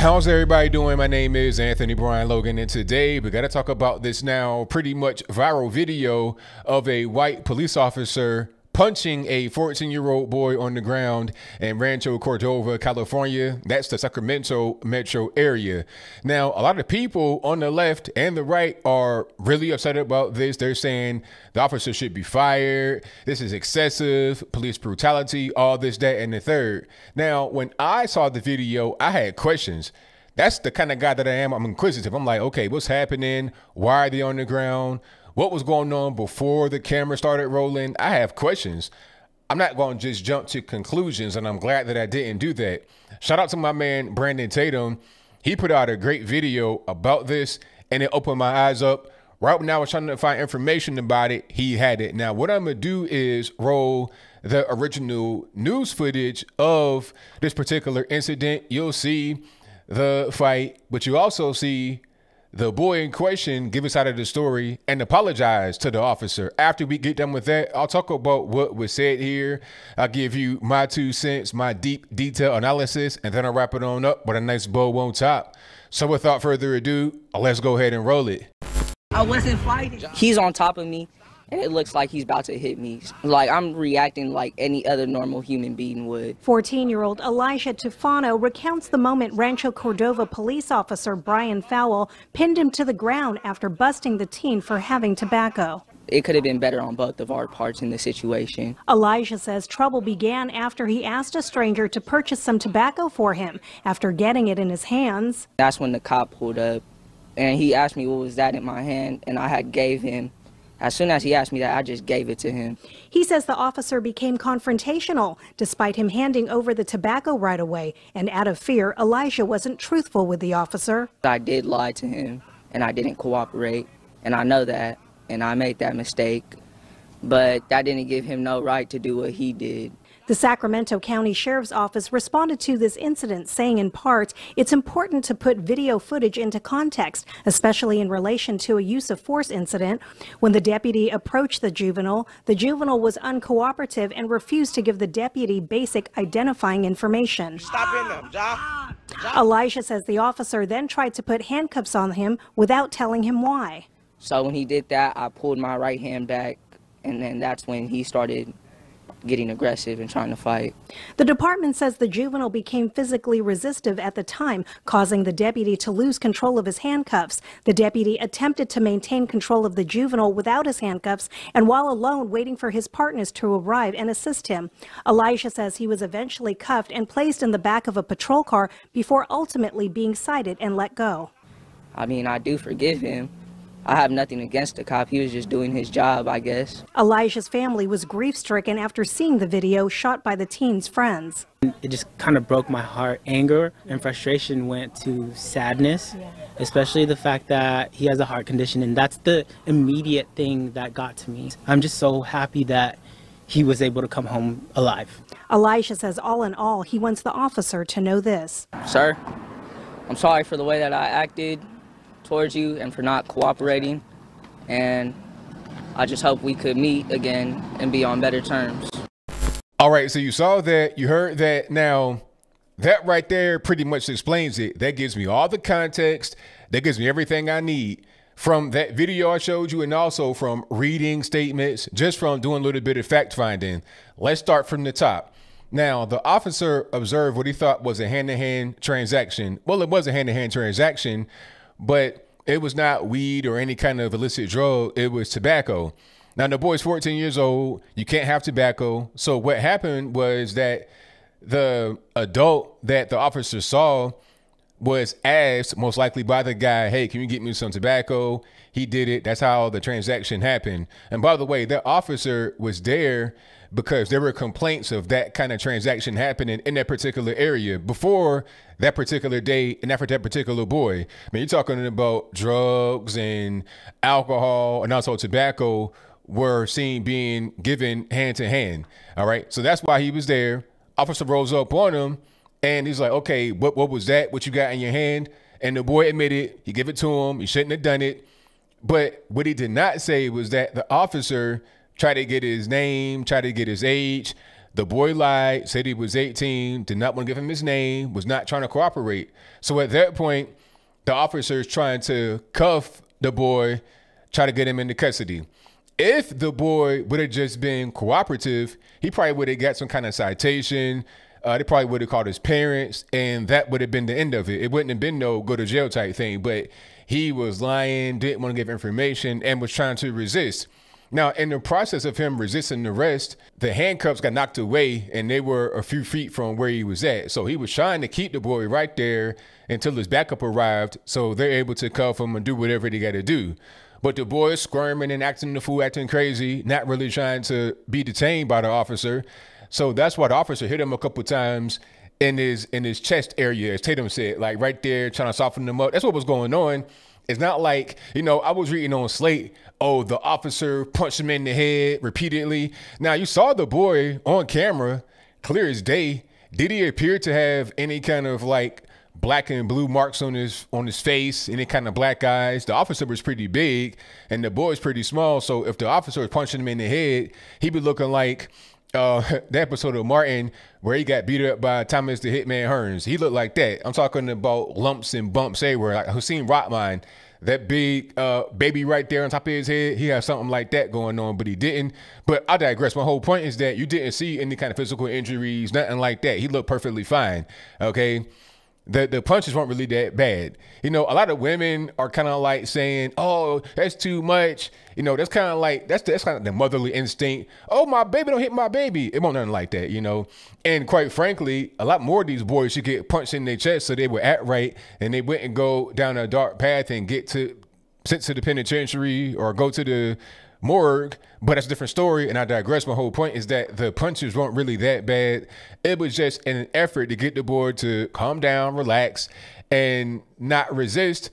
How's everybody doing? My name is Anthony Brian Logan, and today we got to talk about this now pretty much viral video of a white police officer punching a 14-year-old boy on the ground in Rancho Cordova, California. That's the Sacramento metro area. Now, a lot of people on the left and the right are really upset about this. They're saying the officer should be fired. This is excessive, police brutality, all this, that, and the third. Now, when I saw the video, I had questions. That's the kind of guy that I am. I'm inquisitive. I'm like, okay, what's happening? Why are they on the ground? What was going on before the camera started rolling? I have questions. I'm not going to just jump to conclusions, and I'm glad that I didn't do that. Shout out to my man, Brandon Tatum. He put out a great video about this, and it opened my eyes up. Right when I was trying to find information about it, he had it. Now, what I'm going to do is roll the original news footage of this particular incident. You'll see the fight, but you also see the boy in question give his side of the story and apologize to the officer. After we get done with that, I'll talk about what was said here. I'll give you my 2 cents, my deep detail analysis, and then I'll wrap it on up with a nice bow on top. So without further ado, let's go ahead and roll it. I wasn't fighting. He's on top of me, and it looks like he's about to hit me. Like, I'm reacting like any other normal human being would. 14-year-old Elijah Tufano recounts the moment Rancho Cordova police officer Brian Fowle pinned him to the ground after busting the teen for having tobacco. It could have been better on both of our parts in the situation. Elijah says trouble began after he asked a stranger to purchase some tobacco for him after getting it in his hands. That's when the cop pulled up, and he asked me what was that in my hand, and I had gave him. As soon as he asked me that, I just gave it to him. He says the officer became confrontational, despite him handing over the tobacco right away. And out of fear, Elijah wasn't truthful with the officer. I did lie to him, and I didn't cooperate, and I know that, and I made that mistake. But that didn't give him no right to do what he did. The Sacramento County Sheriff's Office responded to this incident, saying in part, it's important to put video footage into context, especially in relation to a use of force incident. When the deputy approached the juvenile was uncooperative and refused to give the deputy basic identifying information. Stop in them, Ja. Elijah says the officer then tried to put handcuffs on him without telling him why. So when he did that, I pulled my right hand back, and then that's when he started getting aggressive and trying to fight. The department says the juvenile became physically resistive at the time, causing the deputy to lose control of his handcuffs. The deputy attempted to maintain control of the juvenile without his handcuffs and while alone waiting for his partners to arrive and assist him. Elijah says he was eventually cuffed and placed in the back of a patrol car before ultimately being cited and let go. I mean, I do forgive him. I have nothing against the cop. He was just doing his job, I guess. Elijah's family was grief-stricken after seeing the video shot by the teen's friends. It just kind of broke my heart. Anger and frustration went to sadness, especially the fact that he has a heart condition, and that's the immediate thing that got to me. I'm just so happy that he was able to come home alive. Elijah says all in all, he wants the officer to know this. Sir, I'm sorry for the way that I acted towards you and for not cooperating, and I just hope we could meet again and be on better terms. All right, so you saw that, you heard that. Now, that right there pretty much explains it. That gives me all the context. That gives me everything I need from that video I showed you, and also from reading statements, just from doing a little bit of fact finding. Let's start from the top. Now, the officer observed what he thought was a hand-to-hand transaction. Well, it was a hand-to-hand transaction, but it was not weed or any kind of illicit drug. It was tobacco. Now, the boy's 14 years old. You can't have tobacco. So what happened was that the adult that the officer saw was asked, most likely by the guy, hey, can you get me some tobacco? He did it. That's how the transaction happened. And by the way, that officer was there because there were complaints of that kind of transaction happening in that particular area before that particular day and after that particular boy. I mean, you're talking about drugs and alcohol and also tobacco were seen being given hand to hand. All right. So that's why he was there. Officer rolls up on him and he's like, okay, what was that? What you got in your hand? And the boy admitted he gave it to him. He shouldn't have done it. But what he did not say was that the officer tried to get his name, tried to get his age, The boy lied, said he was 18, did not want to give him his name, was not trying to cooperate. So at that point, the officer is trying to cuff the boy, try to get him into custody. If the boy would have just been cooperative, he probably would have got some kind of citation. They probably would have called his parents, and that would have been the end of it. It wouldn't have been no go to jail type thing, but he was lying, didn't want to give information, and was trying to resist. Now, in the process of him resisting arrest, the handcuffs got knocked away, and they were a few feet from where he was at. So he was trying to keep the boy right there until his backup arrived, so they're able to cuff him and do whatever they got to do. But the boy is squirming and acting the fool, acting crazy, not really trying to be detained by the officer. So that's why the officer hit him a couple times in his chest area, as Tatum said, like right there, trying to soften him up. That's what was going on. It's not like, I was reading on Slate, oh, the officer punched him in the head repeatedly. Now, you saw the boy on camera, clear as day. Did he appear to have any kind of like black and blue marks on his face, any kind of black eyes? The officer was pretty big and the boy's pretty small. So if the officer was punching him in the head, he'd be looking like the episode of Martin where he got beat up by Thomas the Hitman Hearns. He looked like that. I'm talking about lumps and bumps everywhere. Like Hussein Rottman, that big baby right there on top of his head, he had something like that going on, but he didn't. But I digress. My whole point is that you didn't see any kind of physical injuries, nothing like that. He looked perfectly fine, okay? The punches weren't really that bad. A lot of women are kind of like saying, oh, that's too much. That's kind of like, that's kind of the motherly instinct. Oh, my baby, don't hit my baby. It won't nothing like that, And quite frankly, a lot more of these boys should get punched in their chest so they would act right and they wouldn't go down a dark path and get sent to the penitentiary or go to the morgue. But that's a different story, and I digress. My whole point is that the punches weren't really that bad. It was just an effort to get the boy to calm down, relax, and not resist,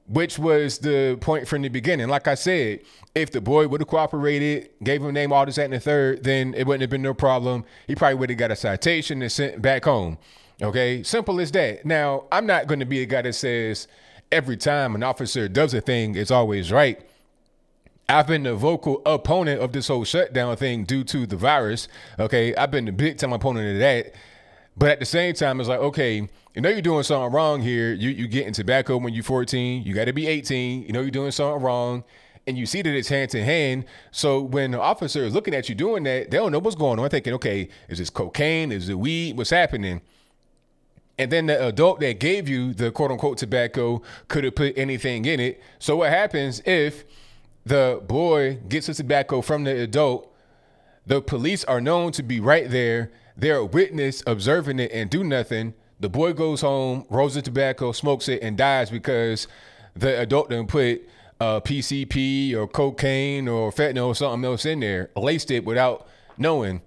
which was the point from the beginning. Like I said, if the boy would have cooperated, gave him a name, all this, that, and the third, then it wouldn't have been no problem. He probably would have got a citation and sent back home. Okay, simple as that. Now, I'm not going to be a guy that says every time an officer does a thing, it's always right. I've been the vocal opponent of this whole shutdown thing due to the virus. Okay, I've been the big time opponent of that. But at the same time, it's like, okay, you're doing something wrong here. You getting tobacco when you're 14. You got to be 18. You're doing something wrong. And you see that it's hand to hand. So when the officer is looking at you doing that, they don't know what's going on. Thinking, okay, is this cocaine? Is it weed? What's happening? And then the adult that gave you the quote unquote tobacco could have put anything in it. So what happens if the boy gets the tobacco from the adult? The police are known to be right there. They're a witness observing it and do nothing. The boy goes home, rolls the tobacco, smokes it, and dies because the adult didn't put PCP or cocaine or fentanyl or something else in there, laced it without knowing.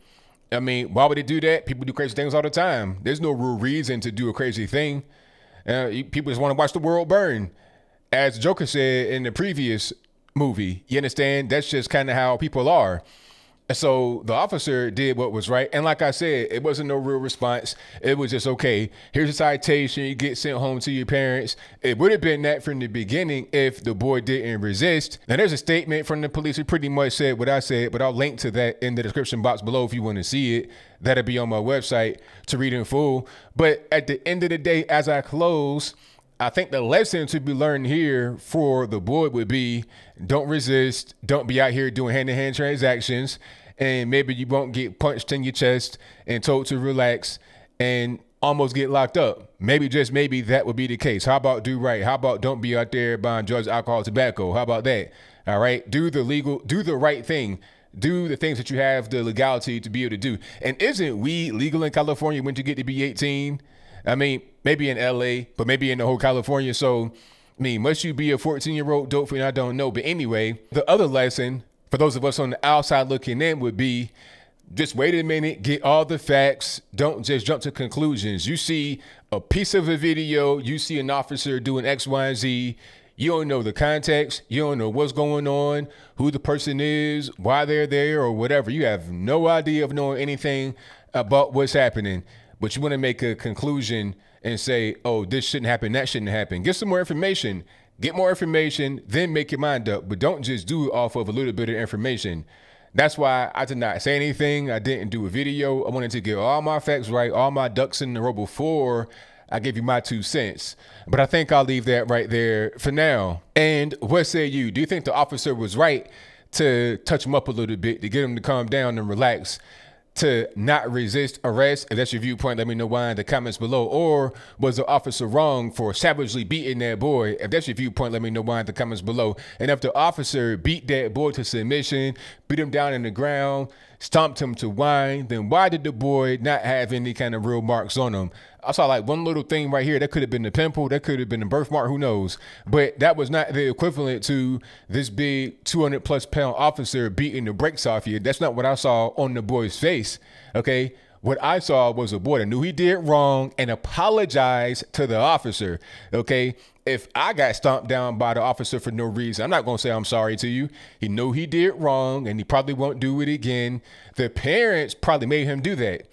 I mean, why would they do that? People do crazy things all the time. There's no real reason to do a crazy thing. People just want to watch the world burn. As Joker said in the previous movie, you understand? That's just kind of how people are. And so the officer did what was right. And like I said, it wasn't no real response. It was just, okay, here's a citation. You get sent home to your parents. It would have been that from the beginning if the boy didn't resist. Now, there's a statement from the police who pretty much said what I said, but I'll link to that in the description box below if you want to see it. That'll be on my website to read in full. But at the end of the day, as I close, I think the lesson to be learned here for the boy would be don't resist. Don't be out here doing hand-to-hand transactions. And maybe you won't get punched in your chest and told to relax and almost get locked up. Maybe, just maybe, that would be the case. How about do right? How about don't be out there buying drugs, alcohol, tobacco? How about that? All right. Do the right thing. Do the things that you have the legality to be able to do. And isn't weed legal in California when you get to be 18? I mean, maybe in LA, but maybe in the whole California. So, I mean, must you be a 14-year-old dope fiend? I don't know. But anyway, the other lesson for those of us on the outside looking in would be just wait a minute, get all the facts. Don't just jump to conclusions. You see a piece of a video, you see an officer doing X, Y, and Z. You don't know the context. You don't know what's going on, who the person is, why they're there, or whatever. You have no idea of knowing anything about what's happening. But you want to make a conclusion and say, oh, this shouldn't happen, that shouldn't happen. Get some more information. Get more information, then make your mind up. But don't just do it off of a little bit of information. That's why I did not say anything. I didn't do a video. I wanted to get all my facts right, all my ducks in the row before I give you my 2 cents. But I think I'll leave that right there for now. And what say you? Do you think the officer was right to touch him up a little bit, to get him to calm down and relax, to not resist arrest? If that's your viewpoint, let me know why in the comments below. Or was the officer wrong for savagely beating that boy? If that's your viewpoint, let me know why in the comments below. And if the officer beat that boy to submission, beat him down in the ground, stomped him to wine, then why did the boy not have any kind of real marks on him? I saw like one little thing right here. That could have been a pimple. That could have been a birthmark. Who knows? But that was not the equivalent to this big 200+ pound officer beating the brakes off you. That's not what I saw on the boy's face. Okay. What I saw was a boy that knew he did wrong and apologized to the officer. Okay. If I got stomped down by the officer for no reason, I'm not going to say I'm sorry to you. He knew he did wrong and he probably won't do it again. The parents probably made him do that.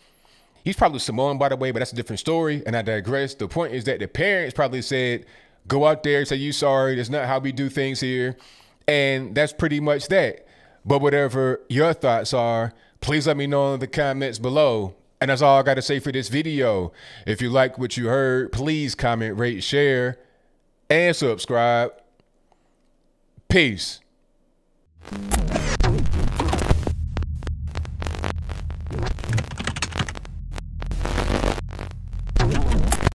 He's probably Samoan, by the way, but that's a different story, and I digress. The point is that the parents probably said, go out there, say you sorry. That's not how we do things here. And that's pretty much that. But whatever your thoughts are, please let me know in the comments below. And that's all I got to say for this video. If you like what you heard, please comment, rate, share, and subscribe. Peace.